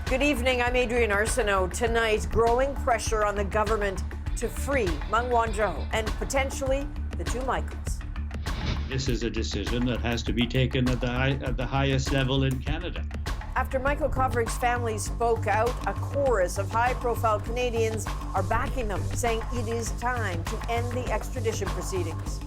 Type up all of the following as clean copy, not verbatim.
Good evening, I'm Adrienne Arsenault. Tonight, growing pressure on the government to free Meng Wanzhou and potentially the two Michaels. This is a decision that has to be taken at the highest level in Canada. After Michael Kovrig's family spoke out, a chorus of high-profile Canadians are backing them, saying it is time to end the extradition proceedings.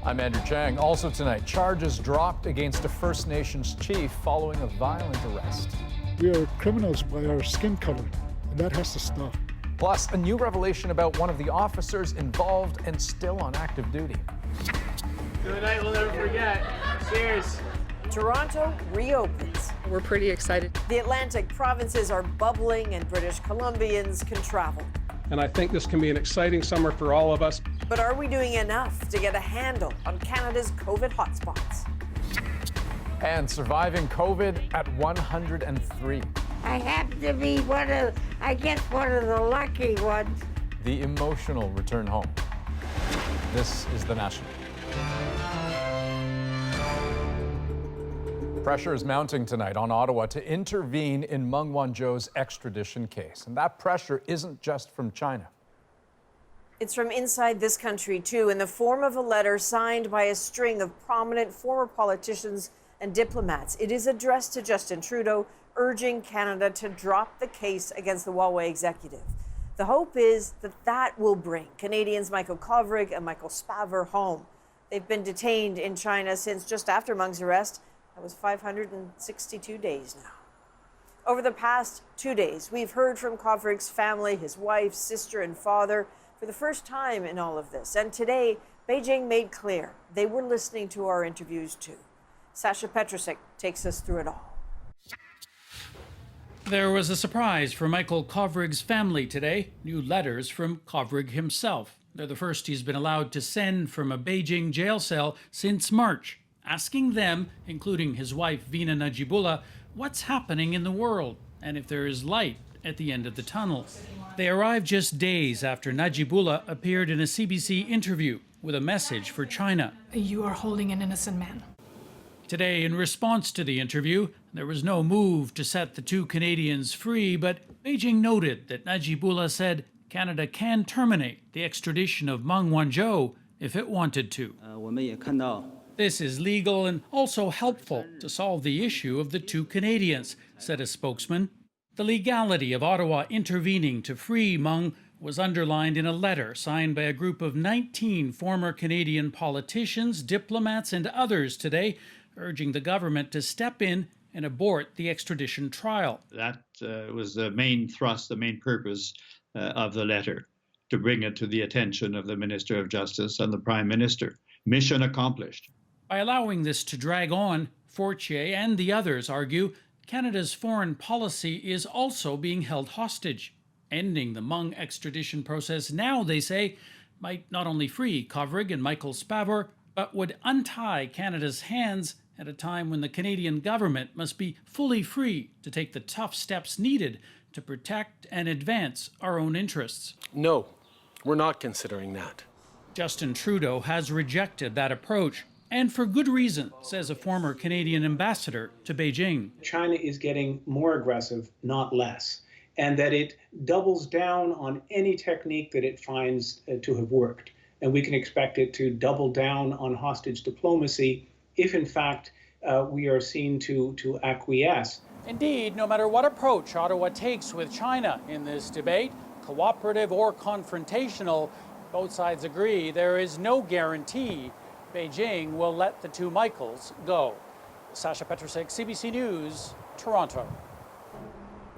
I'm Andrew Chang. Also tonight, charges dropped against a First Nations chief following a violent arrest. We are criminals by our skin color, and that has to stop. Plus, a new revelation about one of the officers involved and still on active duty. The night we'll never forget. Cheers. Toronto reopens. We're pretty excited. The Atlantic provinces are bubbling and British Columbians can travel. And I think this can be an exciting summer for all of us. But are we doing enough to get a handle on Canada's COVID hotspots? And surviving COVID at 103. I happen to be one of the lucky ones. The emotional return home. This is The National. Pressure is mounting tonight on Ottawa to intervene in Meng Wanzhou's extradition case. And that pressure isn't just from China. It's from inside this country, too, in the form of a letter signed by a string of prominent former politicians and diplomats. It is addressed to Justin Trudeau, urging Canada to drop the case against the WWII executive. The hope is that that will bring Canadians Michael Kovrig and Michael Spavor home. They've been detained in China since just after Meng's arrest. That was 562 days now. Over the past 2 days, we've heard from Kovrig's family, his wife, sister, and father for the first time in all of this. And today, Beijing made clear they were listening to our interviews too. Sasha Petrusek takes us through it all. There was a surprise for Michael Kovrig's family today. New letters from Kovrig himself. They're the first he's been allowed to send from a Beijing jail cell since March, asking them, including his wife Vina Najibullah, what's happening in the world and if there is light at the end of the tunnel. They arrived just days after Najibullah appeared in a CBC interview with a message for China. You are holding an innocent man. Today, in response to the interview, there was no move to set the two Canadians free, but Beijing noted that Najibullah said Canada can terminate the extradition of Meng Wanzhou if it wanted to. This is legal and also helpful to solve the issue of the two Canadians, said a spokesman. The legality of Ottawa intervening to free Meng was underlined in a letter signed by a group of 19 former Canadian politicians, diplomats, and others today, urging the government to step in and abort the extradition trial. That was the main thrust, the main purpose of the letter, to bring it to the attention of the Minister of Justice and the Prime Minister. Mission accomplished. By allowing this to drag on, Fortier and the others argue Canada's foreign policy is also being held hostage. Ending the Meng extradition process now, they say, might not only free Kovrig and Michael Spavor, but would untie Canada's hands at a time when the Canadian government must be fully free to take the tough steps needed to protect and advance our own interests. No, we're not considering that. Justin Trudeau has rejected that approach, and for good reason, says a former Canadian ambassador to Beijing. China is getting more aggressive, not less, and that it doubles down on any technique that it finds to have worked. And we can expect it to double down on hostage diplomacy if, in fact, we are seen to acquiesce. Indeed, no matter what approach Ottawa takes with China in this debate, cooperative or confrontational, both sides agree there is no guarantee Beijing will let the two Michaels go. Sasha Petrusek, CBC News, Toronto.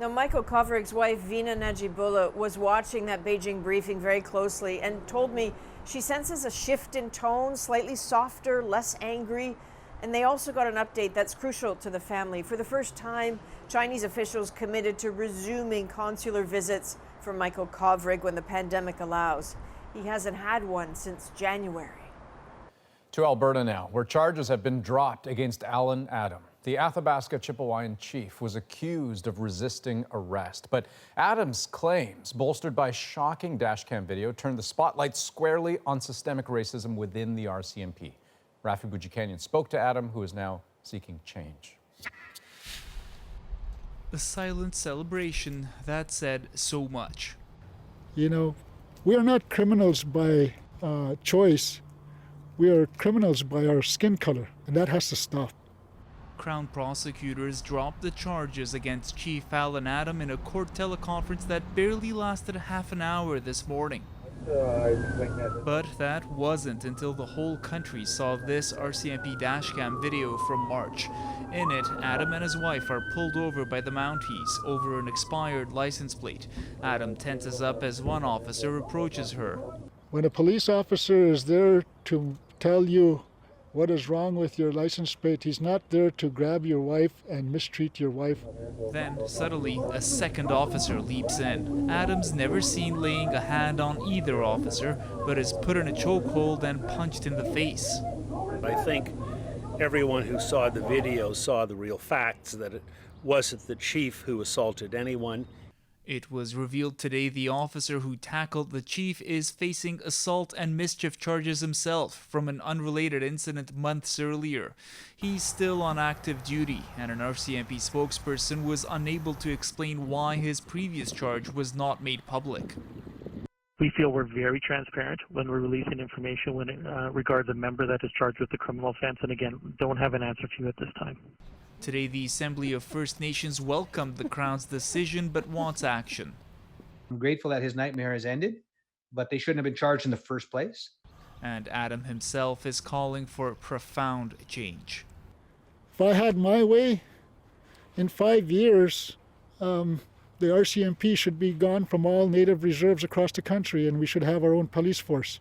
Now, Michael Kovrig's wife, Vina Najibullah, was watching that Beijing briefing very closely and told me she senses a shift in tone, slightly softer, less angry. And they also got an update that's crucial to the family. For the first time, Chinese officials committed to resuming consular visits for Michael Kovrig when the pandemic allows. He hasn't had one since January. To Alberta now, where charges have been dropped against Alan Adam. The Athabasca Chipewyan chief was accused of resisting arrest. But Adam's claims, bolstered by shocking dashcam video, turned the spotlight squarely on systemic racism within the RCMP. Rafi Boudjikanian spoke to Adam, who is now seeking change. A silent celebration that said so much. You know, we are not criminals by choice. We are criminals by our skin color, and that has to stop. Crown prosecutors dropped the charges against Chief Alan Adam in a court teleconference that barely lasted half an hour this morning. But that wasn't until the whole country saw this RCMP dashcam video from March. In it, Adam and his wife are pulled over by the Mounties over an expired license plate. Adam tenses up as one officer approaches her. When a police officer is there to tell you what is wrong with your license plate, he's not there to grab your wife and mistreat your wife. Then, suddenly, a second officer leaps in. Adam's never seen laying a hand on either officer, but is put in a chokehold and punched in the face. I think everyone who saw the video saw the real facts, that it wasn't the chief who assaulted anyone. It was revealed today the officer who tackled the chief is facing assault and mischief charges himself from an unrelated incident months earlier. He's still on active duty, and an RCMP spokesperson was unable to explain why his previous charge was not made public. We feel we're very transparent when we're releasing information when it regards a member that is charged with a criminal offense, and again, don't have an answer for you at this time. Today, the Assembly of First Nations welcomed the Crown's decision but wants action. I'm grateful that his nightmare has ended, but they shouldn't have been charged in the first place. And Adam himself is calling for profound change. If I had my way, in 5 years, the RCMP should be gone from all native reserves across the country, and we should have our own police force.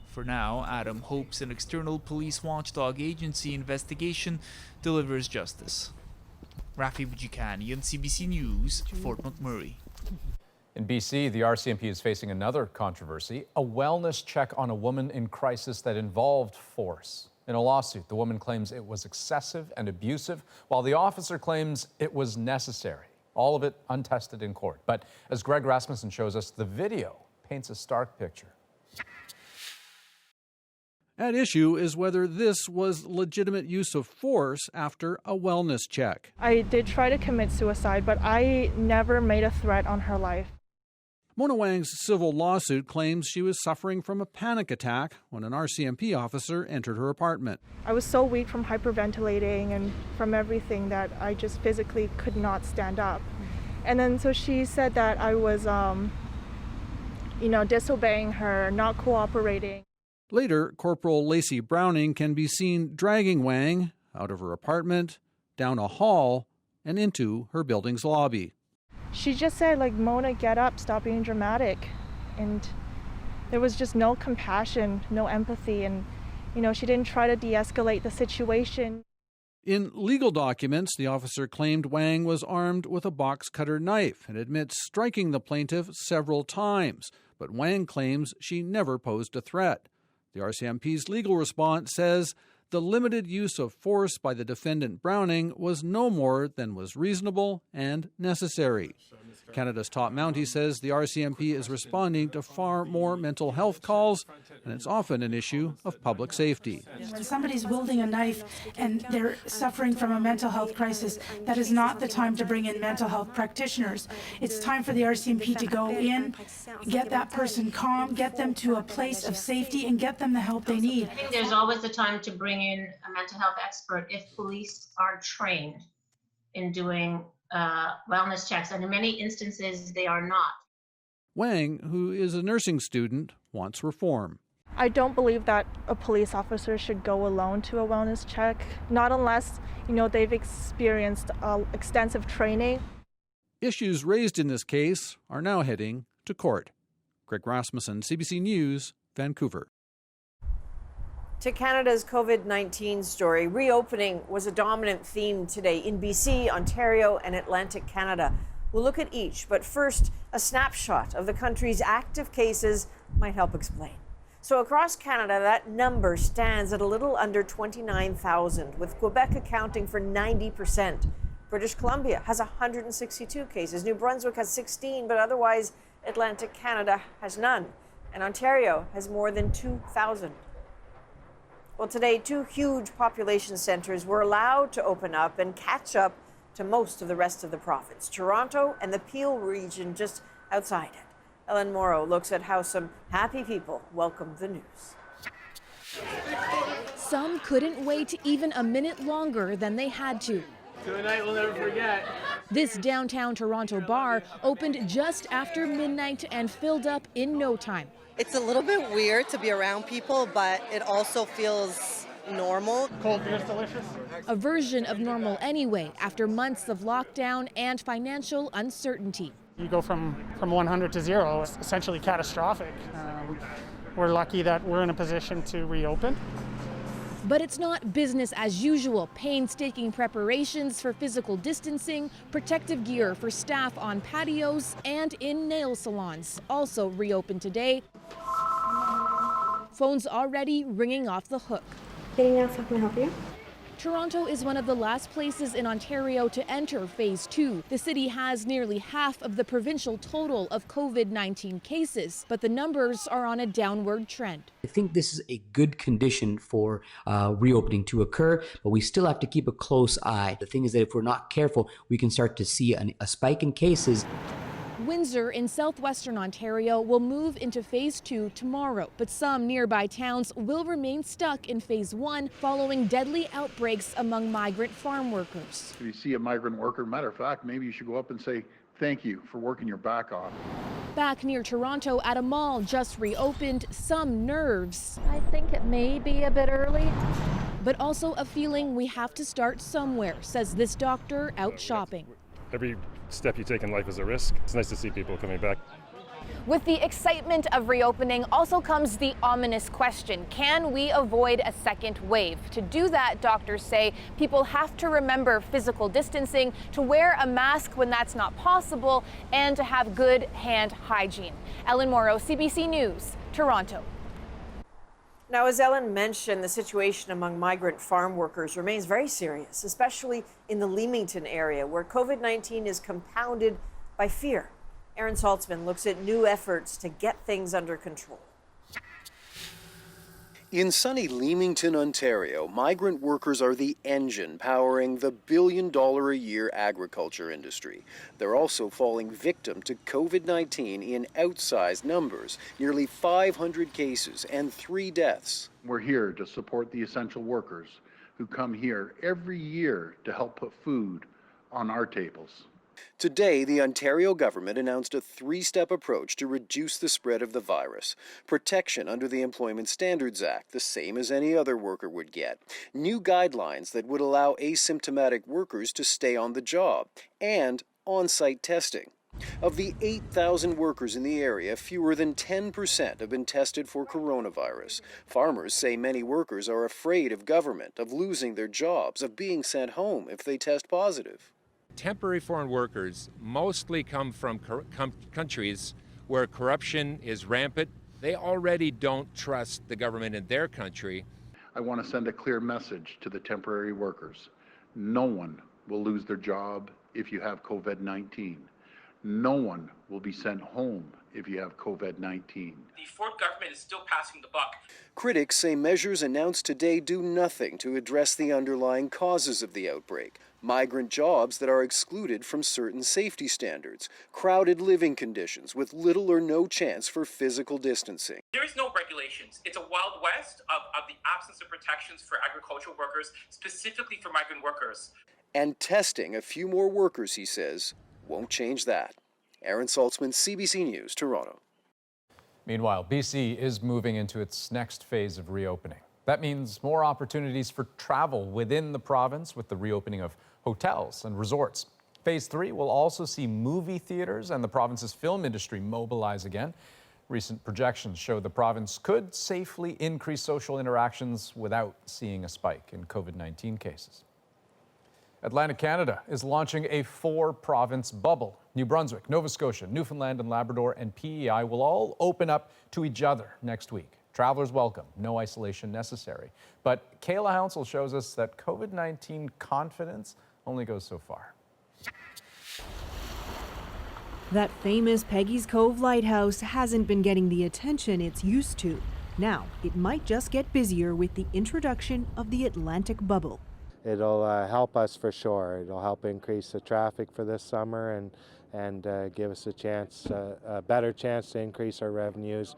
For now, Adam hopes an external police watchdog agency investigation delivers justice. Rafi Bujikani on CBC News, Fort McMurray. In BC, the RCMP is facing another controversy, a wellness check on a woman in crisis that involved force. In a lawsuit, the woman claims it was excessive and abusive, while the officer claims it was necessary. All of it untested in court. But as Greg Rasmussen shows us, the video paints a stark picture. At issue is whether this was legitimate use of force after a wellness check. I did try to commit suicide, but I never made a threat on her life. Mona Wang's civil lawsuit claims she was suffering from a panic attack when an RCMP officer entered her apartment. I was so weak from hyperventilating and from everything that I just physically could not stand up. And then so she said that I was, disobeying her, not cooperating. Later, Corporal Lacey Browning can be seen dragging Wang out of her apartment, down a hall, and into her building's lobby. She just said, Mona, get up, stop being dramatic. And there was just no compassion, no empathy, and, she didn't try to de-escalate the situation. In legal documents, the officer claimed Wang was armed with a box cutter knife and admits striking the plaintiff several times, but Wang claims she never posed a threat. The RCMP's legal response says the limited use of force by the defendant Browning was no more than was reasonable and necessary. Canada's top Mountie says the RCMP is responding to far more mental health calls, and it's often an issue of public safety. When somebody's wielding a knife and they're suffering from a mental health crisis, that is not the time to bring in mental health practitioners. It's time for the RCMP to go in, get that person calm, get them to a place of safety, and get them the help they need. I think there's always the time to bring in a mental health expert if police are trained in doing wellness checks, and in many instances they are not. Wang, who is a nursing student, wants reform. I don't believe that a police officer should go alone to a wellness check, not unless, they've experienced extensive training. Issues raised in this case are now heading to court. Greg Rasmussen, CBC News, Vancouver. To Canada's COVID-19 story, reopening was a dominant theme today in BC, Ontario, and Atlantic Canada. We'll look at each, but first, a snapshot of the country's active cases might help explain. So across Canada, that number stands at a little under 29,000, with Quebec accounting for 90%. British Columbia has 162 cases. New Brunswick has 16, but otherwise, Atlantic Canada has none. And Ontario has more than 2,000. Well, today, two huge population centers were allowed to open up and catch up to most of the rest of the province. Toronto and the Peel region just outside it. Ellen Morrow looks at how some happy people welcomed the news. Some couldn't wait even a minute longer than they had to. To a night we'll never forget. This downtown Toronto bar opened just after midnight and filled up in no time. It's a little bit weird to be around people, but it also feels normal. Cold beer's delicious. A version of normal anyway, after months of lockdown and financial uncertainty. You go from 100 to 0, it's essentially catastrophic. We're lucky that we're in a position to reopen. But it's not business as usual. Painstaking preparations for physical distancing, protective gear for staff on patios and in nail salons, also reopened today. Phones already ringing off the hook. Getting else, how can I help you? Toronto is one of the last places in Ontario to enter Phase 2. The city has nearly half of the provincial total of COVID-19 cases, but the numbers are on a downward trend. I think this is a good condition for reopening to occur, but we still have to keep a close eye. The thing is that if we're not careful, we can start to see a spike in cases. Windsor in southwestern Ontario will move into Phase 2 tomorrow, but some nearby towns will remain stuck in Phase 1 following deadly outbreaks among migrant farm workers. If you see a migrant worker, matter of fact, maybe you should go up and say, thank you for working your back off. Back near Toronto at a mall just reopened, some nerves. I think it may be a bit early. But also a feeling we have to start somewhere, says this doctor out shopping. Every step you take in life is a risk. It's nice to see people coming back. With the excitement of reopening also comes the ominous question, can we avoid a second wave? To do that, doctors say, people have to remember physical distancing, to wear a mask when that's not possible, and to have good hand hygiene. Ellen Morrow, CBC News, Toronto. Now, as Ellen mentioned, the situation among migrant farm workers remains very serious, especially in the Leamington area, where COVID-19 is compounded by fear. Aaron Saltzman looks at new efforts to get things under control. In sunny Leamington, Ontario, migrant workers are the engine powering the billion-dollar-a-year agriculture industry. They're also falling victim to COVID-19 in outsized numbers, nearly 500 cases and 3 deaths. We're here to support the essential workers who come here every year to help put food on our tables. Today, the Ontario government announced a 3-step approach to reduce the spread of the virus. Protection under the Employment Standards Act, the same as any other worker would get. New guidelines that would allow asymptomatic workers to stay on the job. And on-site testing. Of the 8,000 workers in the area, fewer than 10% have been tested for coronavirus. Farmers say many workers are afraid of government, of losing their jobs, of being sent home if they test positive. Temporary foreign workers mostly come from countries where corruption is rampant. They already don't trust the government in their country. I want to send a clear message to the temporary workers. No one will lose their job if you have COVID-19. No one will be sent home if you have COVID-19. The Ford government is still passing the buck. Critics say measures announced today do nothing to address the underlying causes of the outbreak. Migrant jobs that are excluded from certain safety standards, crowded living conditions with little or no chance for physical distancing. There is no regulations. It's a wild west of the absence of protections for agricultural workers, specifically for migrant workers. And testing a few more workers, he says, won't change that. Aaron Saltzman, CBC News, Toronto. Meanwhile, BC is moving into its next phase of reopening. That means more opportunities for travel within the province with the reopening of hotels and resorts. Phase 3 will also see movie theaters and the province's film industry mobilize again. Recent projections show the province could safely increase social interactions without seeing a spike in COVID-19 cases. Atlantic Canada is launching a 4-province bubble. New Brunswick, Nova Scotia, Newfoundland and Labrador, and PEI will all open up to each other next week. Travelers welcome, no isolation necessary. But Kayla Hounsel shows us that COVID-19 confidence only goes so far. That famous Peggy's Cove Lighthouse hasn't been getting the attention it's used to. Now, it might just get busier with the introduction of the Atlantic bubble. it'll help us for sure. It'll help increase the traffic for this summer and give us a better chance to increase our revenues.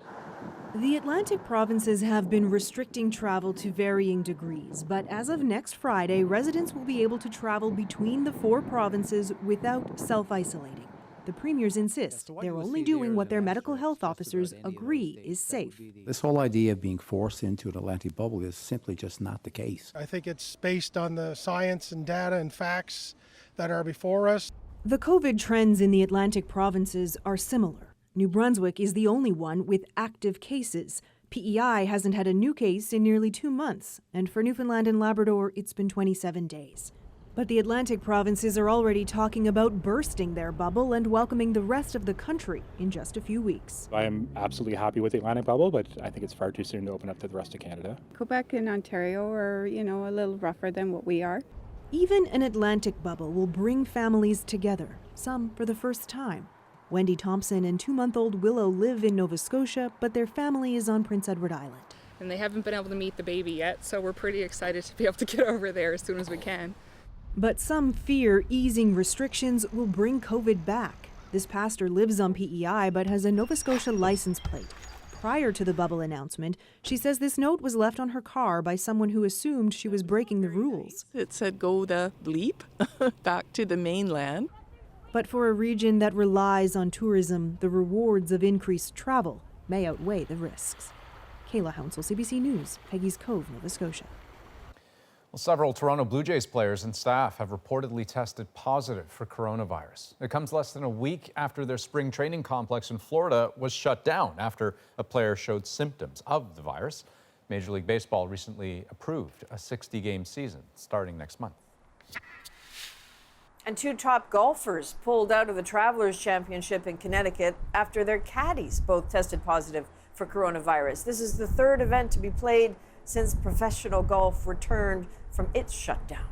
The Atlantic provinces have been restricting travel to varying degrees, but as of next Friday, residents will be able to travel between the 4 provinces without self-isolating. The premiers insist they're only doing what their medical health officers agree is safe. This whole idea of being forced into an Atlantic bubble is simply just not the case. I think it's based on the science and data and facts that are before us. The COVID trends in the Atlantic provinces are similar. New Brunswick is the only one with active cases. PEI hasn't had a new case in nearly 2 months, and for Newfoundland and Labrador, it's been 27 days. But the Atlantic provinces are already talking about bursting their bubble and welcoming the rest of the country in just a few weeks. I am absolutely happy with the Atlantic bubble, but I think it's far too soon to open up to the rest of Canada. Quebec and Ontario are, a little rougher than what we are. Even an Atlantic bubble will bring families together, some for the first time. Wendy Thompson and 2-month-old Willow live in Nova Scotia, but their family is on Prince Edward Island. And they haven't been able to meet the baby yet, so we're pretty excited to be able to get over there as soon as we can. But some fear easing restrictions will bring COVID back. This pastor lives on PEI but has a Nova Scotia license plate. Prior to the bubble announcement, she says this note was left on her car by someone who assumed she was breaking the rules. It said, go the bleep back to the mainland. But for a region that relies on tourism, the rewards of increased travel may outweigh the risks. Kayla Hounsel, CBC News, Peggy's Cove, Nova Scotia. Well, several Toronto Blue Jays players and staff have reportedly tested positive for coronavirus. It comes less than a week after their spring training complex in Florida was shut down after a player showed symptoms of the virus. Major League Baseball recently approved a 60-game season starting next month. And 2 top golfers pulled out of the Travelers Championship in Connecticut after their caddies both tested positive for coronavirus. This is the 3rd event to be played since professional golf returned from its shutdown.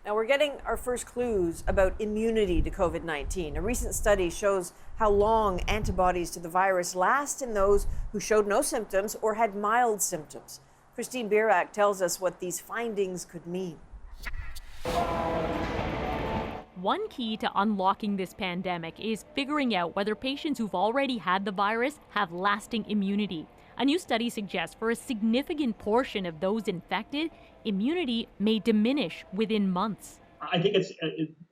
Now we're getting our first clues about immunity to COVID-19. A recent study shows how long antibodies to the virus last in those who showed no symptoms or had mild symptoms. Christine Birak tells us what these findings could mean. One key to unlocking this pandemic is figuring out whether patients who've already had the virus have lasting immunity. A new study suggests for a significant portion of those infected, immunity may diminish within months. I think it's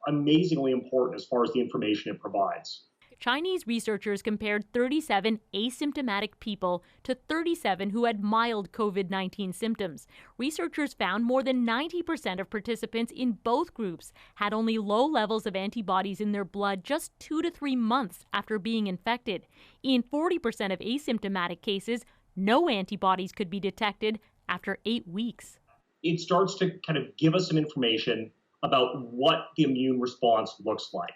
amazingly important as far as the information it provides. Chinese researchers compared 37 asymptomatic people to 37 who had mild COVID-19 symptoms. Researchers found more than 90% of participants in both groups had only low levels of antibodies in their blood just 2 to 3 months after being infected. In 40% of asymptomatic cases, no antibodies could be detected after 8 weeks. It starts to kind of give us some information about what the immune response looks like.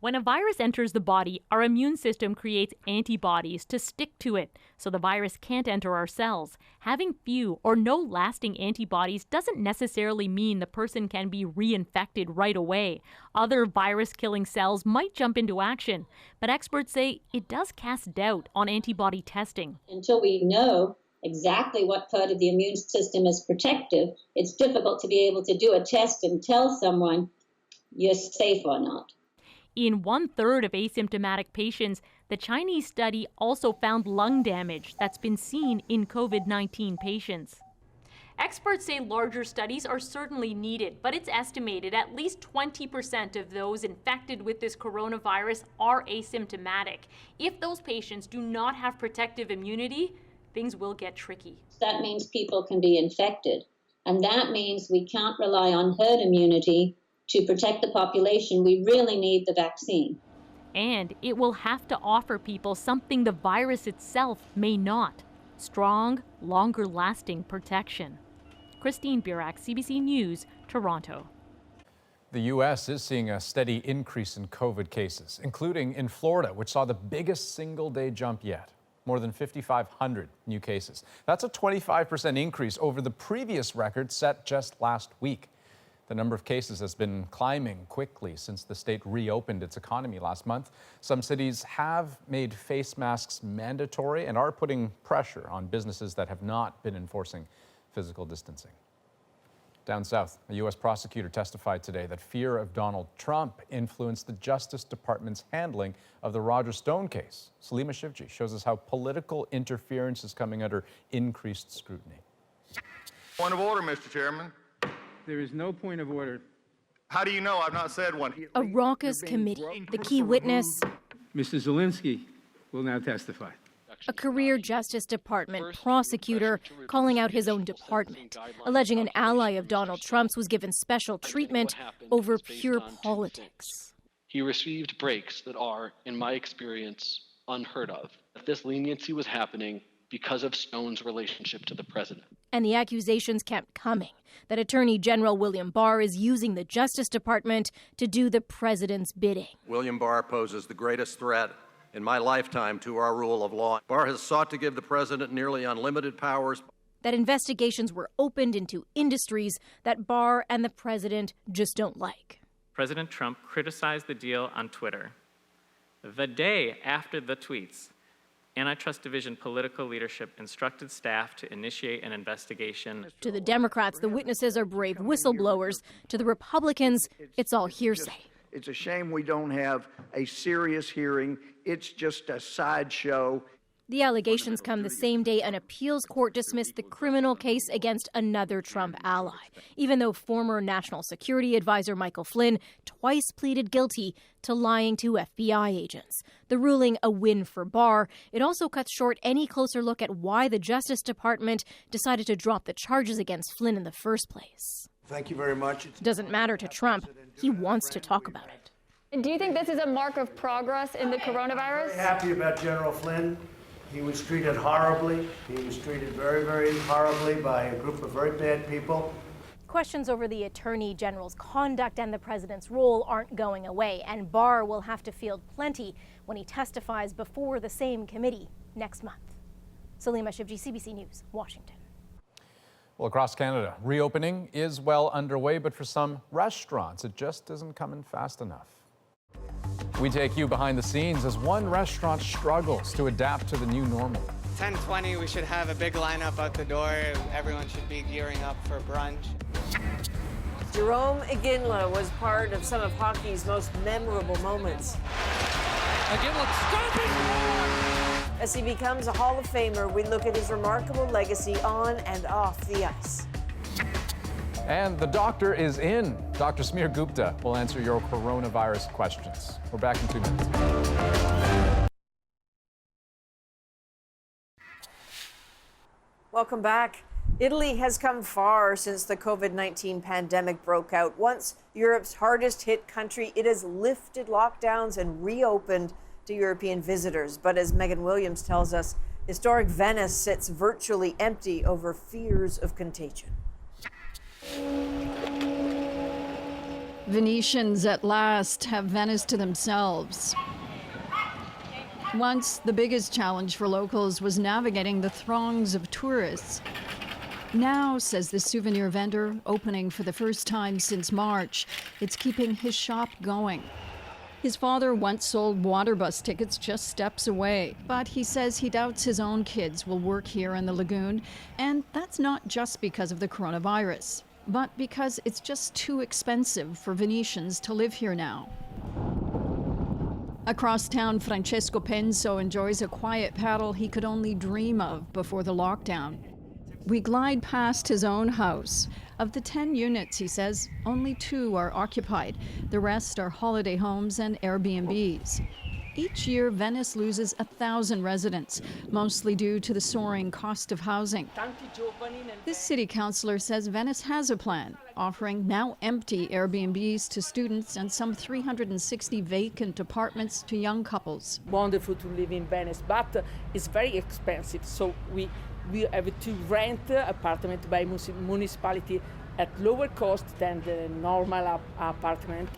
When a virus enters the body, our immune system creates antibodies to stick to it, so the virus can't enter our cells. Having few or no lasting antibodies doesn't necessarily mean the person can be reinfected right away. Other virus-killing cells might jump into action, but experts say it does cast doubt on antibody testing. Until we know exactly what part of the immune system is protective, it's difficult to be able to do a test and tell someone you're safe or not. In 1/3 of asymptomatic patients, the Chinese study also found lung damage that's been seen in COVID-19 patients. Experts say larger studies are certainly needed, but it's estimated at least 20% of those infected with this coronavirus are asymptomatic. If those patients do not have protective immunity, things will get tricky. That means people can be infected, and that means we can't rely on herd immunity to protect the population. We really need the vaccine. And it will have to offer people something the virus itself may not: strong, longer-lasting protection. Christine Birak, CBC News, Toronto. The U.S. is seeing a steady increase in COVID cases, including in Florida, which saw the biggest single-day jump yet. More than 5,500 new cases. That's a 25% increase over the previous record set just last week. The number of cases has been climbing quickly since the state reopened its economy last month. Some cities have made face masks mandatory and are putting pressure on businesses that have not been enforcing physical distancing. Down south, a U.S. prosecutor testified today that fear of Donald Trump influenced the Justice Department's handling of the Roger Stone case. Salima Shivji shows us how political interference is coming under increased scrutiny. Point of order, Mr. Chairman. There is no point of order. How do you know I've not said one? A raucous committee. The key witness, Mr. Zelensky will now testify. a career Justice Department prosecutor calling out his own department, alleging an ally of Donald Trump's was given special treatment over pure politics. He received breaks that are, in my experience, unheard of. This leniency was happening because of Stone's relationship to the president. And the accusations kept coming that Attorney General William Barr is using the Justice Department to do the president's bidding. William Barr poses the greatest threat in my lifetime to our rule of law. Barr has sought to give the president nearly unlimited powers. That investigations were opened into industries that Barr and the president just don't like. President Trump criticized the deal on Twitter. The day after the tweets, Antitrust Division political leadership instructed staff to initiate an investigation. To the Democrats, the witnesses are brave whistleblowers. To the Republicans, it's all hearsay. It's a shame we don't have a serious hearing. It's just a sideshow. The allegations come the same day an appeals court dismissed the criminal case against another Trump ally, even though former National Security Advisor Michael Flynn twice pleaded guilty to lying to FBI agents. The ruling a win for Barr. It also cuts short any closer look at why the Justice Department decided to drop the charges against Flynn in the first place. Thank you very much. Doesn't matter to Trump. He wants to talk about it. And do you think this is a mark of progress in the coronavirus? Very happy about General Flynn. He was treated horribly. He was treated very, very horribly by a group of very bad people. Questions over the Attorney General's conduct and the president's role aren't going away, and Barr will have to field plenty when he testifies before the same committee next month. Salima Shivji, CBC News, Washington. Well, across Canada, reopening is well underway, but for some restaurants, it just isn't coming fast enough. We take you behind the scenes as one restaurant struggles to adapt to the new normal. 10:20, we should have a big lineup out the door. Everyone should be gearing up for brunch. Jarome Iginla was part of some of hockey's most memorable moments. As he becomes a Hall of Famer, we look at his remarkable legacy on and off the ice. And the doctor is in. Dr. Smear Gupta will answer your coronavirus questions. We're back in 2 minutes. Welcome back. Italy has come far since the COVID-19 pandemic broke out. Once Europe's hardest hit country, it has lifted lockdowns and reopened to European visitors. But as Megan Williams tells us, historic Venice sits virtually empty over fears of contagion. Venetians at last have Venice to themselves. Once, the biggest challenge for locals was navigating the throngs of tourists. Now, says the souvenir vendor, opening for the first time since March, it's keeping his shop going. His father once sold water bus tickets just steps away, but he says he doubts his own kids will work here in the lagoon, and that's not just because of the coronavirus, but because it's just too expensive for Venetians to live here now. Across town, Francesco Penso enjoys a quiet paddle he could only dream of before the lockdown. We glide past his own house. Of the 10 units, he says, only 2 are occupied. The rest are holiday homes and Airbnbs. Each year, Venice loses 1,000 residents, mostly due to the soaring cost of housing. This city councillor says Venice has a plan, offering now empty Airbnbs to students and some 360 vacant apartments to young couples. Wonderful to live in Venice, but it's very expensive, so we have to rent apartment by municipality at lower cost than the normal apartment.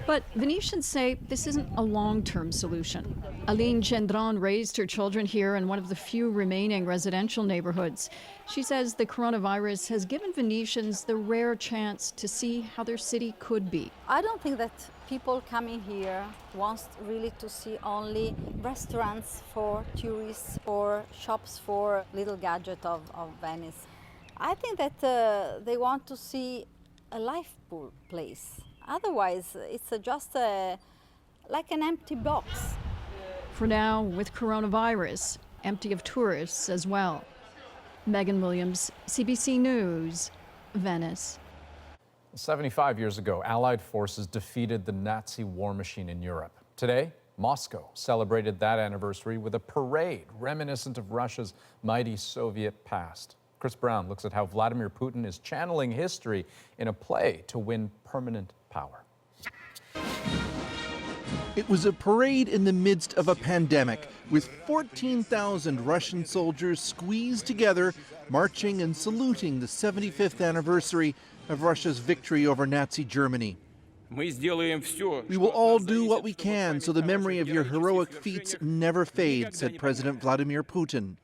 But Venetians say this isn't a long-term solution. Aline Gendron raised her children here in one of the few remaining residential neighborhoods. She says the coronavirus has given Venetians the rare chance to see how their city could be. I don't think that people coming here wants really to see only restaurants for tourists or shops for little gadget of Venice. I think that they want to see a life place. Otherwise, it's just like an empty box. For now, with coronavirus, empty of tourists as well. Megan Williams, CBC News, Venice. 75 years ago, Allied forces defeated the Nazi war machine in Europe. Today, Moscow celebrated that anniversary with a parade reminiscent of Russia's mighty Soviet past. Chris Brown looks at how Vladimir Putin is channeling history in a play to win permanent power. It was a parade in the midst of a pandemic, with 14,000 Russian soldiers squeezed together, marching and saluting the 75th anniversary of Russia's victory over Nazi Germany. We will all do what we can so the memory of your heroic feats never fades, said President Vladimir Putin.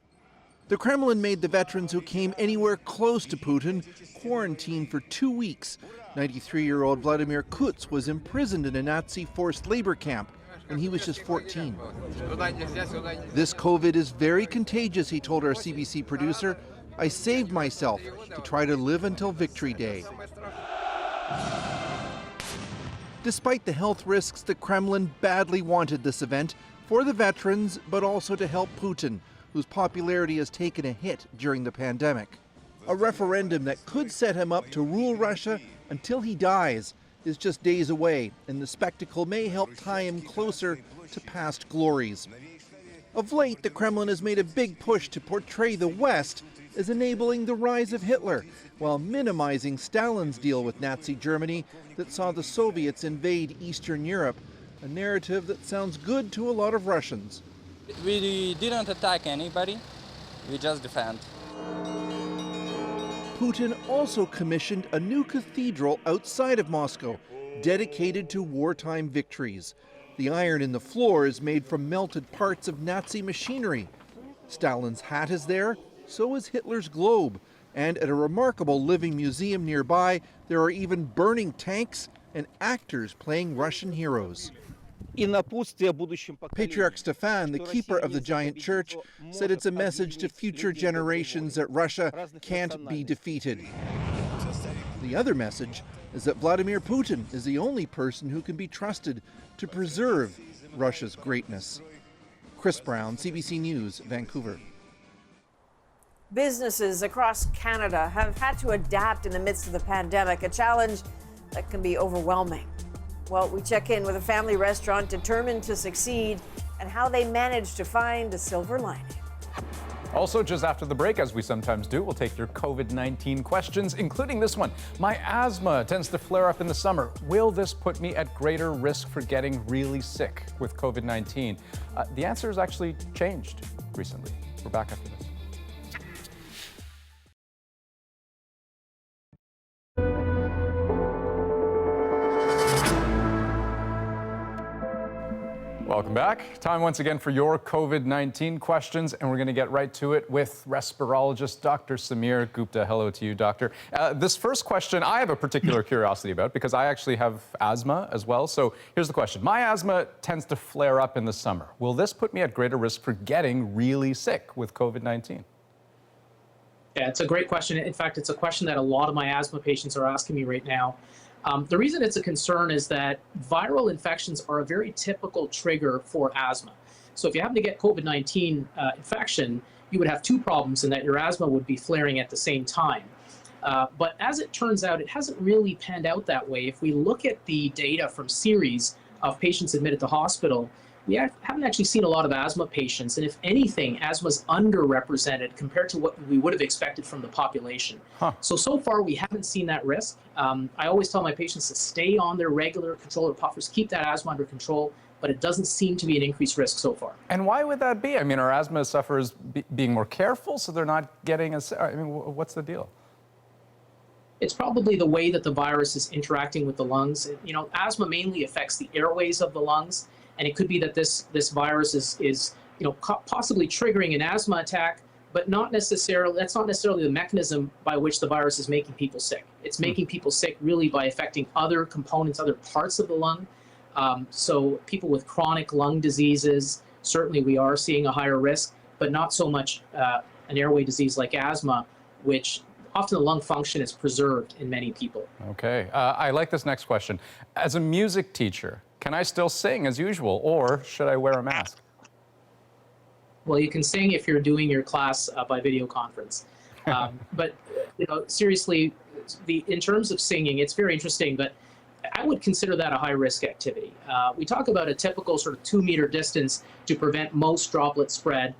The Kremlin made the veterans who came anywhere close to Putin quarantine for 2 weeks. 93-year-old Vladimir Kutz was imprisoned in a Nazi forced labor camp, and he was just 14. This COVID is very contagious, he told our CBC producer. I saved myself to try to live until Victory Day. Despite the health risks, the Kremlin badly wanted this event for the veterans, but also to help Putin, whose popularity has taken a hit during the pandemic. A referendum that could set him up to rule Russia until he dies is just days away, and the spectacle may help tie him closer to past glories. Of late, the Kremlin has made a big push to portray the West as enabling the rise of Hitler, while minimizing Stalin's deal with Nazi Germany that saw the Soviets invade Eastern Europe, a narrative that sounds good to a lot of Russians. We didn't attack anybody, we just defend. Putin also commissioned a new cathedral outside of Moscow, dedicated to wartime victories. The iron in the floor is made from melted parts of Nazi machinery. Stalin's hat is there, so is Hitler's globe. And at a remarkable living museum nearby, there are even burning tanks and actors playing Russian heroes. Patriarch Stefan, the keeper of the giant church, said it's a message to future generations that Russia can't be defeated. The other message is that Vladimir Putin is the only person who can be trusted to preserve Russia's greatness. Chris Brown, CBC News, Vancouver. Businesses across Canada have had to adapt in the midst of the pandemic, a challenge that can be overwhelming. Well, we check in with a family restaurant determined to succeed and how they managed to find a silver lining. Also, just after the break, as we sometimes do, we'll take your COVID-19 questions, including this one. My asthma tends to flare up in the summer. Will this put me at greater risk for getting really sick with COVID-19? The answer has actually changed recently. We're back after this. Welcome back. Time once again for your COVID-19 questions, and we're going to get right to it with respirologist Dr. Samir Gupta. Hello to you, doctor. This first question I have a particular curiosity about because I actually have asthma as well. So here's the question. My asthma tends to flare up in the summer. Will this put me at greater risk for getting really sick with COVID-19? Yeah, it's a great question. In fact, it's a question that a lot of my asthma patients are asking me right now. The reason it's a concern is that viral infections are a very typical trigger for asthma. So if you happen to get COVID-19 infection, you would have two problems in that your asthma would be flaring at the same time. But as it turns out, it hasn't really panned out that way. If we look at the data from series of patients admitted to hospital, we haven't actually seen a lot of asthma patients, and if anything, asthma is underrepresented compared to what we would have expected from the population. So far, we haven't seen that risk. I always tell my patients to stay on their regular controller puffers, keep that asthma under control, but it doesn't seem to be an increased risk so far. And why would that be? I mean, are asthma sufferers being more careful so they're not getting I mean, what's the deal? It's probably the way that the virus is interacting with the lungs. You know, asthma mainly affects the airways of the lungs. And it could be that this virus is possibly triggering an asthma attack, but that's not necessarily the mechanism by which the virus is making people sick. It's making people sick really by affecting other components, other parts of the lung. So people with chronic lung diseases, certainly we are seeing a higher risk, but not so much an airway disease like asthma, which often the lung function is preserved in many people. Okay, I like this next question. As a music teacher, can I still sing as usual, or should I wear a mask? Well, you can sing if you're doing your class by video conference. But seriously, in terms of singing, it's very interesting, but I would consider that a high-risk activity. We talk about a typical sort of 2-meter distance to prevent most droplet spread,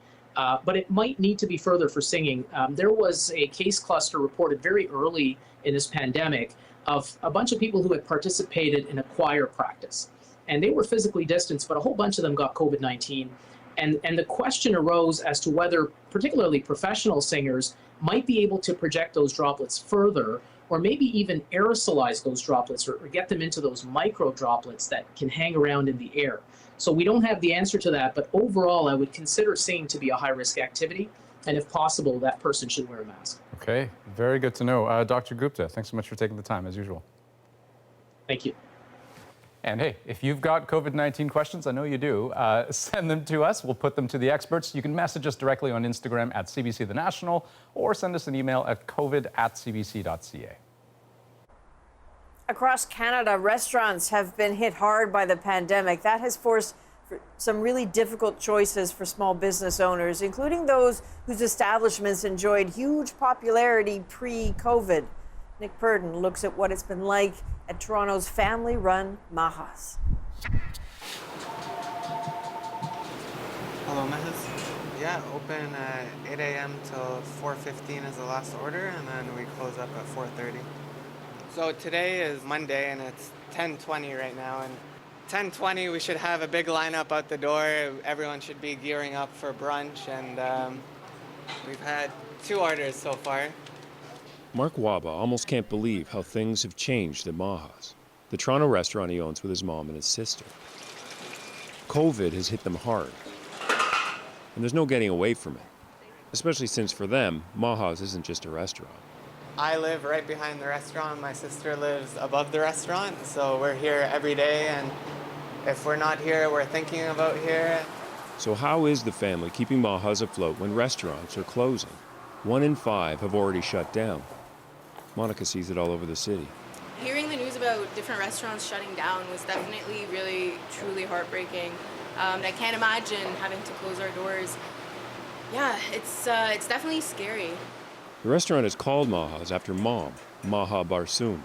but it might need to be further for singing. There was a case cluster reported very early in this pandemic of a bunch of people who had participated in a choir practice. And they were physically distanced, but a whole bunch of them got COVID-19. And the question arose as to whether particularly professional singers might be able to project those droplets further, or maybe even aerosolize those droplets or get them into those micro droplets that can hang around in the air. So we don't have the answer to that, but overall I would consider singing to be a high-risk activity, and if possible, that person should wear a mask. Okay, very good to know. Dr. Gupta, thanks so much for taking the time, as usual. Thank you. And hey, if you've got COVID-19 questions, I know you do, send them to us. We'll put them to the experts. You can message us directly on Instagram at CBC The National, or send us an email at covid@cbc.ca. Across Canada, restaurants have been hit hard by the pandemic. That has forced some really difficult choices for small business owners, including those whose establishments enjoyed huge popularity pre-COVID. Nick Purdon looks at what it's been like at Toronto's family-run Maha's. Hello, Mrs. Yeah, open at 8 a.m. till 4:15 is the last order, and then we close up at 4:30. So today is Monday, and it's 10:20 right now, and 10:20 we should have a big lineup out the door. Everyone should be gearing up for brunch, and we've had 2 orders so far. Mark Waba almost can't believe how things have changed at Maha's, the Toronto restaurant he owns with his mom and his sister. COVID has hit them hard, and there's no getting away from it, especially since for them, Maha's isn't just a restaurant. I live right behind the restaurant. My sister lives above the restaurant, so we're here every day, and if we're not here, we're thinking about here. So how is the family keeping Maha's afloat when restaurants are closing? 1 in 5 have already shut down. Monica sees it all over the city. Hearing the news about different restaurants shutting down was definitely really, truly heartbreaking. I can't imagine having to close our doors. Yeah, it's definitely scary. The restaurant is called Maha's after Mom, Maha Barsoom.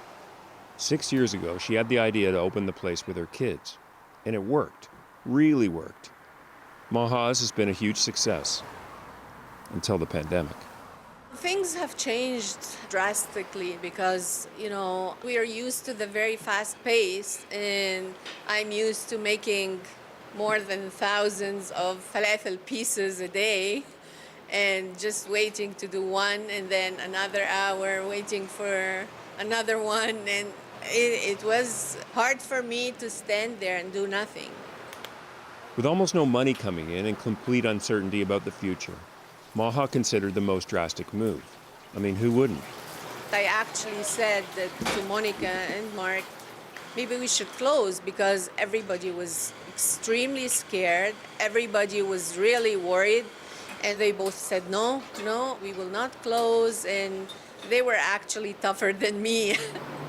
6 years ago, she had the idea to open the place with her kids. And it worked, really worked. Maha's has been a huge success until the pandemic. Things have changed drastically because, we are used to the very fast pace, and I'm used to making more than thousands of falafel pieces a day and just waiting to do one and then another hour waiting for another one. And it was hard for me to stand there and do nothing. With almost no money coming in and complete uncertainty about the future, Maha considered the most drastic move. I mean, who wouldn't? I actually said that to Monica and Mark, maybe we should close because everybody was extremely scared. Everybody was really worried. And they both said, no, we will not close. And they were actually tougher than me.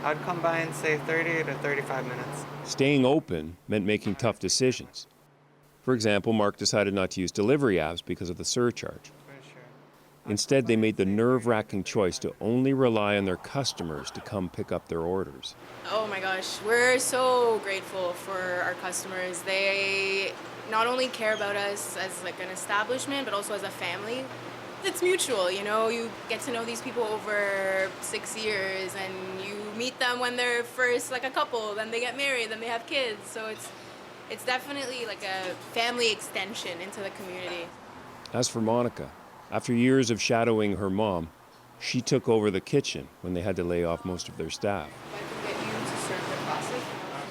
I'd come by and say 30 to 35 minutes. Staying open meant making tough decisions. For example, Mark decided not to use delivery apps because of the surcharge. Instead, they made the nerve-wracking choice to only rely on their customers to come pick up their orders. Oh my gosh, we're so grateful for our customers. They not only care about us as like an establishment, but also as a family. It's mutual, you get to know these people over 6 years, and you meet them when they're first like a couple, then they get married, then they have kids. So it's definitely like a family extension into the community. As for Monica, after years of shadowing her mom, she took over the kitchen when they had to lay off most of their staff.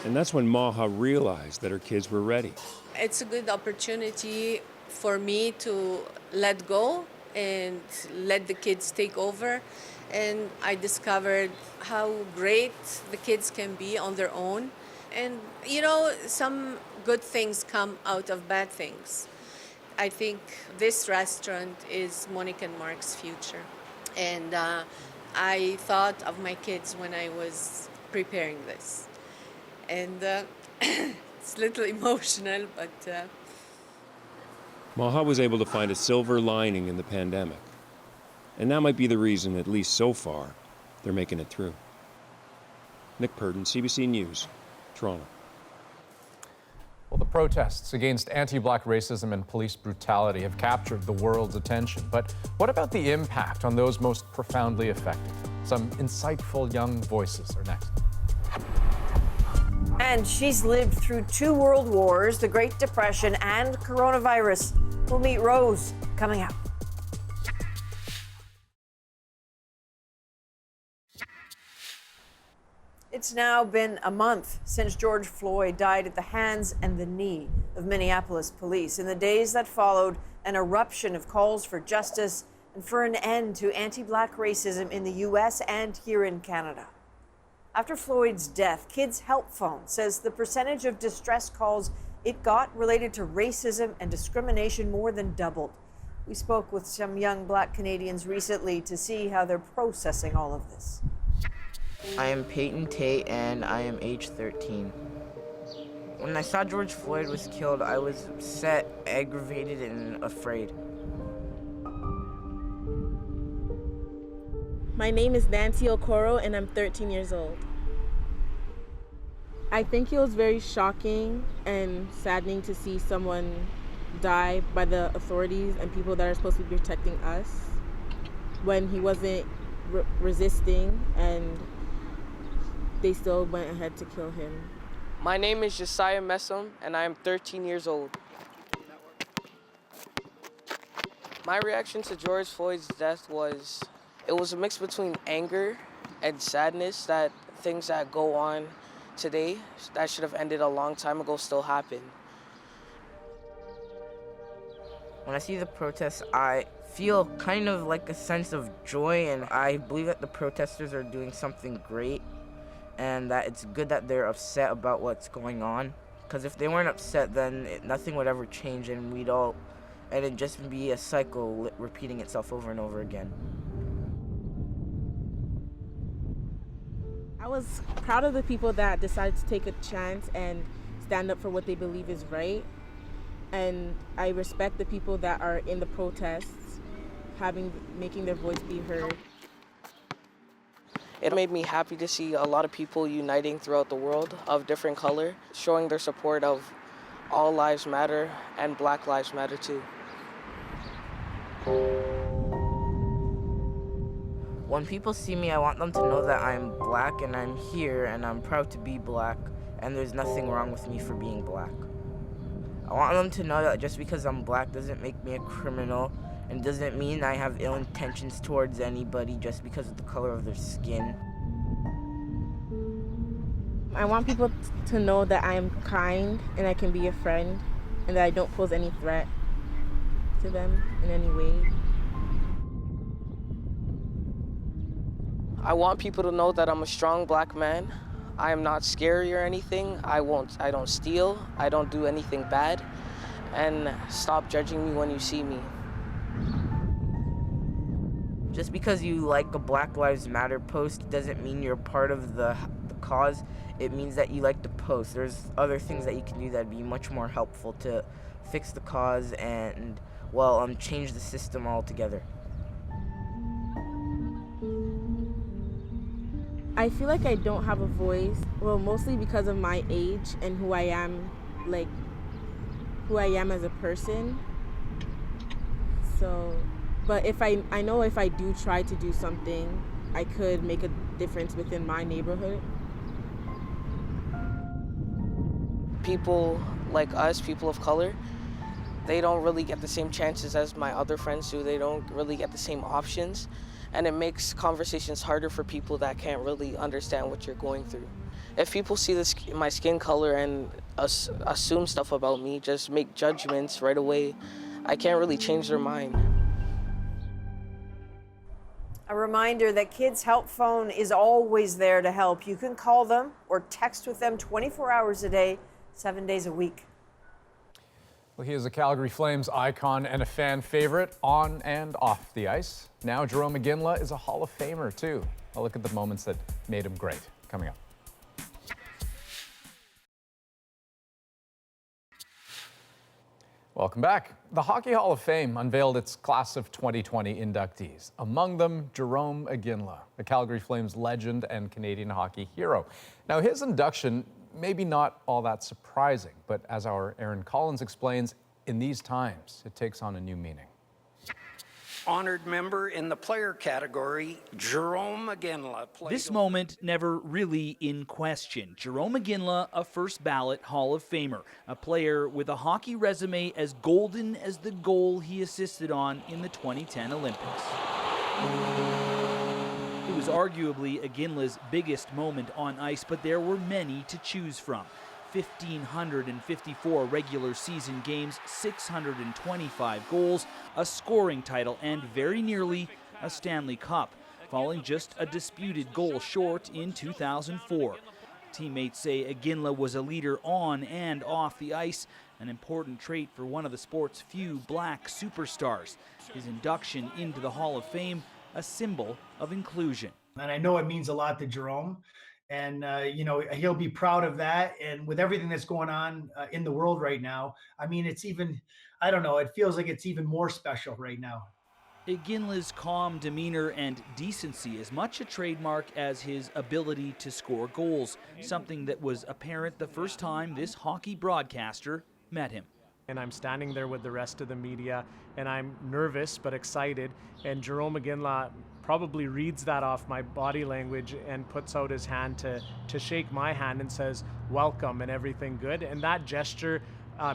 And that's when Maha realized that her kids were ready. It's a good opportunity for me to let go and let the kids take over. And I discovered how great the kids can be on their own. And, some good things come out of bad things. I think this restaurant is Monica and Mark's future. And I thought of my kids when I was preparing this. And it's a little emotional, but... Maha was able to find a silver lining in the pandemic. And that might be the reason, at least so far, they're making it through. Nick Purdon, CBC News, Toronto. Well, the protests against anti-black racism and police brutality have captured the world's attention. But what about the impact on those most profoundly affected? Some insightful young voices are next. And she's lived through 2 world wars, the Great Depression, and coronavirus. We'll meet Rose coming up. It's now been a month since George Floyd died at the hands and the knee of Minneapolis police. In the days that followed, an eruption of calls for justice and for an end to anti-black racism in the U.S. and here in Canada. After Floyd's death, Kids Help Phone says the percentage of distress calls it got related to racism and discrimination more than doubled. We spoke with some young Black Canadians recently to see how they're processing all of this. I am Peyton Tate and I am age 13. When I saw George Floyd was killed, I was upset, aggravated, and afraid. My name is Nancy Okoro and I'm 13 years old. I think it was very shocking and saddening to see someone die by the authorities and people that are supposed to be protecting us when he wasn't resisting, and they still went ahead to kill him. My name is Josiah Messam, and I am 13 years old. My reaction to George Floyd's death was, it was a mix between anger and sadness that things that go on today that should have ended a long time ago still happen. When I see the protests, I feel kind of like a sense of joy, and I believe that the protesters are doing something great, and that it's good that they're upset about what's going on. Because if they weren't upset, then nothing would ever change, and it'd just be a cycle repeating itself over and over again. I was proud of the people that decided to take a chance and stand up for what they believe is right. And I respect the people that are in the protests, making their voice be heard. It made me happy to see a lot of people uniting throughout the world of different color, showing their support of all lives matter and Black lives matter too. When people see me, I want them to know that I'm Black and I'm here and I'm proud to be Black, and there's nothing wrong with me for being Black. I want them to know that just because I'm Black doesn't make me a criminal and doesn't mean I have ill intentions towards anybody just because of the color of their skin. I want people to know that I am kind and I can be a friend and that I don't pose any threat to them in any way. I want people to know that I'm a strong Black man. I am not scary or anything. I don't steal. I don't do anything bad. And stop judging me when you see me. Just because you like a Black Lives Matter post doesn't mean you're part of the cause. It means that you like the post. There's other things that you can do that'd be much more helpful to fix the cause and, change the system altogether. I feel like I don't have a voice, mostly because of my age and who I am as a person. So, but I know if I do try to do something, I could make a difference within my neighborhood. People like us, people of color, they don't really get the same chances as my other friends do. They don't really get the same options. And it makes conversations harder for people that can't really understand what you're going through. If people see my skin color and assume stuff about me, just make judgments right away, I can't really change their mind. A reminder that Kids Help Phone is always there to help. You can call them or text with them 24 hours a day, 7 days a week. Well, he is a Calgary Flames icon and a fan favorite on and off the ice. Now Jarome Iginla is a Hall of Famer, too. A look at the moments that made him great. Coming up. Welcome back. The Hockey Hall of Fame unveiled its class of 2020 inductees. Among them, Jarome Iginla, the Calgary Flames legend and Canadian hockey hero. Now, his induction maybe not all that surprising, but as our Aaron Collins explains, in these times, it takes on a new meaning. Honored member in the player category, Jarome Iginla. This moment never really in question. Jarome Iginla, a first ballot Hall of Famer, a player with a hockey resume as golden as the goal he assisted on in the 2010 Olympics. It was arguably Iginla's biggest moment on ice, but there were many to choose from. 1,554 regular season games, 625 goals, a scoring title, and very nearly a Stanley Cup, falling just a disputed goal short in 2004. Teammates say Iginla was a leader on and off the ice, an important trait for one of the sport's few black superstars. His induction into the Hall of Fame, a symbol of inclusion. And I know it means a lot to Jarome. And, you know, he'll be proud of that. And with everything that's going on in the world right now, I mean, it's even, I don't know, it feels like it's even more special right now. Iginla's calm demeanor and decency is much a trademark as his ability to score goals, something that was apparent the first time this hockey broadcaster met him. And I'm standing there with the rest of the media, and I'm nervous but excited. And Jarome Iginla probably reads that off my body language and puts out his hand to shake my hand and says, "Welcome," and everything good. And that gesture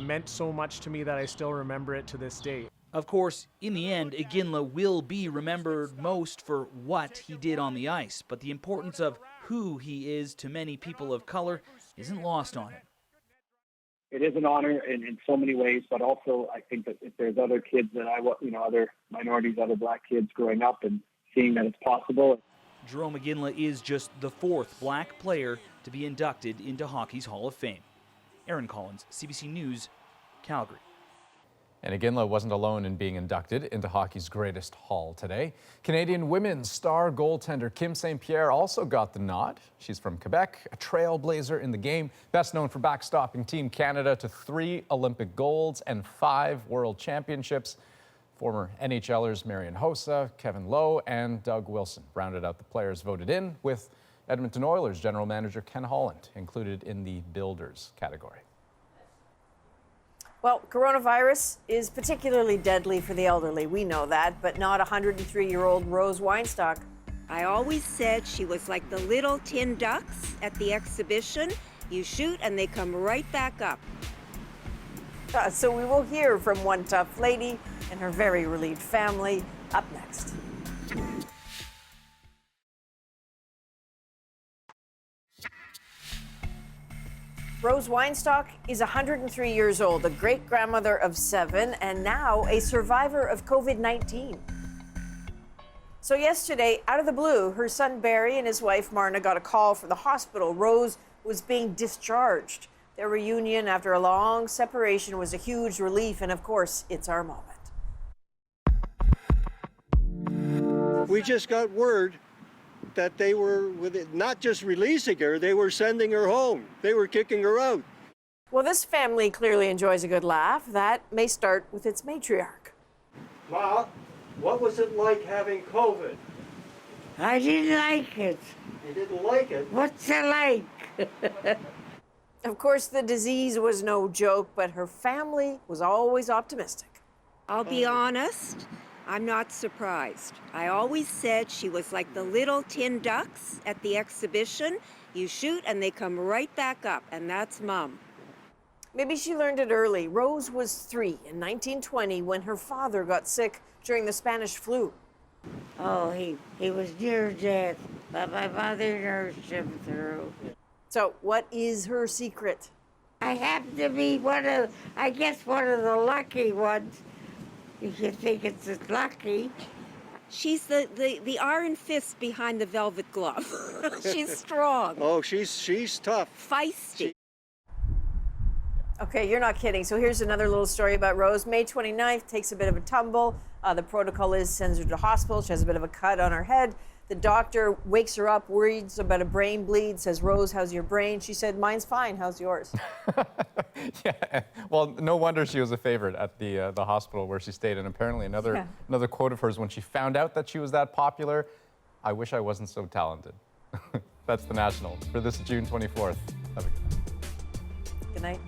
meant so much to me that I still remember it to this day. Of course, in the end, Iginla will be remembered most for what he did on the ice, but the importance of who he is to many people of color isn't lost on him. It is an honor in so many ways, but also I think that if there's other kids that other minorities, other black kids growing up and seeing that it's possible. Jarome Iginla is just the fourth black player to be inducted into hockey's Hall of Fame. Aaron Collins, CBC News, Calgary. And Iginla wasn't alone in being inducted into hockey's greatest hall today. Canadian women's star goaltender Kim St. Pierre also got the nod. She's from Quebec, a trailblazer in the game, best known for backstopping Team Canada to 3 Olympic golds and 5 World Championships. Former NHLers Marian Hossa, Kevin Lowe, and Doug Wilson rounded out the players voted in, with Edmonton Oilers general manager Ken Holland included in the builders category. Well, coronavirus is particularly deadly for the elderly. We know that, but not 103-year-old ROS Weinstock. I always said she was like the little tin ducks at the exhibition. You shoot and they come right back up. So we will hear from one tough lady and her very relieved family up next. ROS Weinstock is 103 years old, a great-grandmother of 7, and now a survivor of COVID-19. So yesterday, out of the blue, her son Barry and his wife Marna got a call from the hospital. ROS was being discharged. Their reunion after a long separation was a huge relief, and of course, it's our moment. We just got word that they were not just releasing her, they were sending her home. They were kicking her out. Well, this family clearly enjoys a good laugh. That may start with its matriarch. Ma, what was it like having COVID? I didn't like it. You didn't like it? What's it like? Of course, the disease was no joke, but her family was always optimistic. I'll be honest, I'm not surprised. I always said she was like the little tin ducks at the exhibition. You shoot and they come right back up, and that's Mom. Maybe she learned it early. ROS was 3 in 1920 when her father got sick during the Spanish flu. Oh, he was near death, but my mother nursed him through. So what is her secret? I happen to be one of the lucky ones. If you think it's lucky. She's the iron fist behind the velvet glove. She's strong. Oh, she's tough. Feisty. Okay, you're not kidding. So here's another little story about Rose. May 29th, takes a bit of a tumble. The protocol is sends her to the hospital. She has a bit of a cut on her head. The doctor wakes her up, worries about a brain bleed, says, Rose, how's your brain? She said, mine's fine. How's yours? Yeah, well, no wonder she was a favorite at the hospital where she stayed. And apparently another quote of hers when she found out that she was that popular, I wish I wasn't so talented. That's the National for this June 24th. Have a good night. Good night.